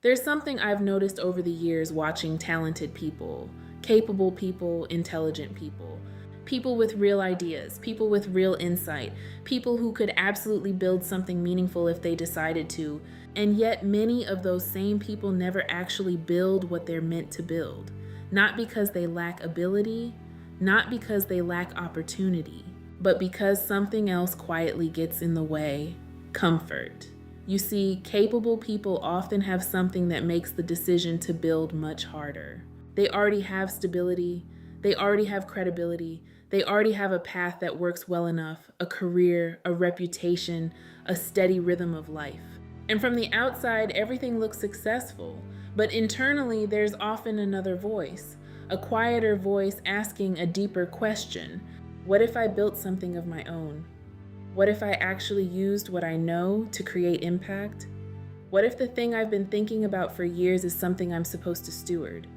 There's something I've noticed over the years watching talented people, capable people, intelligent people, people with real ideas, people with real insight, people who could absolutely build something meaningful if they decided to, and yet many of those same people never actually build what they're meant to build. Not because they lack ability, not because they lack opportunity, but because something else quietly gets in the way: comfort. You see, capable people often have something that makes the decision to build much harder. They already have stability, they already have credibility, they already have a path that works well enough, a career, a reputation, a steady rhythm of life. And from the outside, everything looks successful, but internally there's often another voice, a quieter voice asking a deeper question. What if I built something of my own? What if I actually used what I know to create impact? What if the thing I've been thinking about for years is something I'm supposed to steward?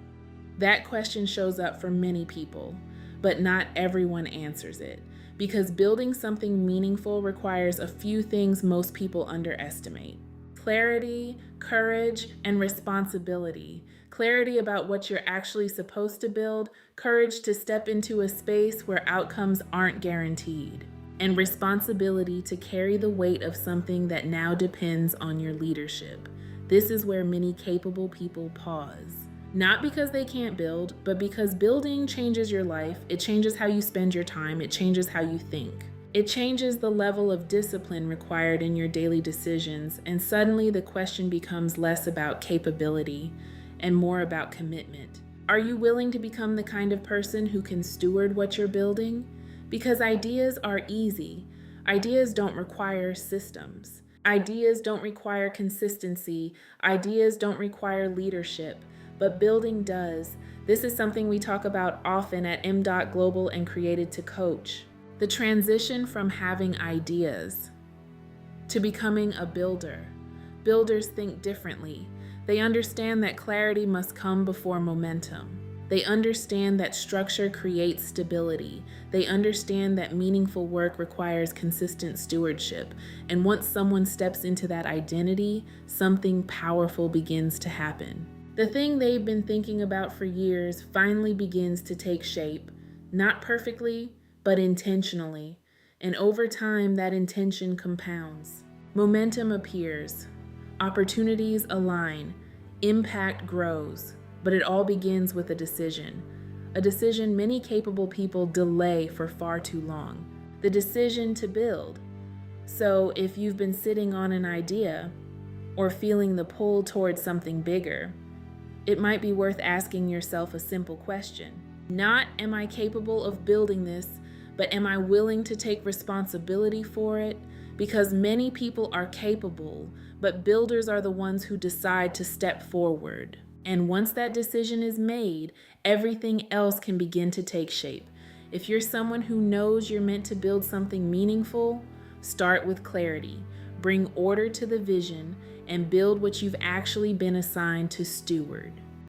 That question shows up for many people, but not everyone answers it, because building something meaningful requires a few things most people underestimate: clarity, courage, and responsibility. Clarity about what you're actually supposed to build, courage to step into a space where outcomes aren't guaranteed, and responsibility to carry the weight of something that now depends on your leadership. This is where many capable people pause. Not because they can't build, but because building changes your life. It changes how you spend your time. It changes how you think. It changes the level of discipline required in your daily decisions, and suddenly the question becomes less about capability and more about commitment. Are you willing to become the kind of person who can steward what you're building? Because ideas are easy. Ideas don't require systems. Ideas don't require consistency. Ideas don't require leadership, but building does. This is something we talk about often at MDOT Global and Created to Coach. The transition from having ideas to becoming a builder. Builders think differently. They understand that clarity must come before momentum. They understand that structure creates stability. They understand that meaningful work requires consistent stewardship. And once someone steps into that identity, something powerful begins to happen. The thing they've been thinking about for years finally begins to take shape, not perfectly, but intentionally. And over time, that intention compounds. Momentum appears. Opportunities align. Impact grows. But it all begins with a decision many capable people delay for far too long, the decision to build. So if you've been sitting on an idea or feeling the pull towards something bigger, it might be worth asking yourself a simple question. Not, am I capable of building this, but am I willing to take responsibility for it? Because many people are capable, but builders are the ones who decide to step forward. And once that decision is made, everything else can begin to take shape. If you're someone who knows you're meant to build something meaningful, start with clarity, bring order to the vision, and build what you've actually been assigned to steward.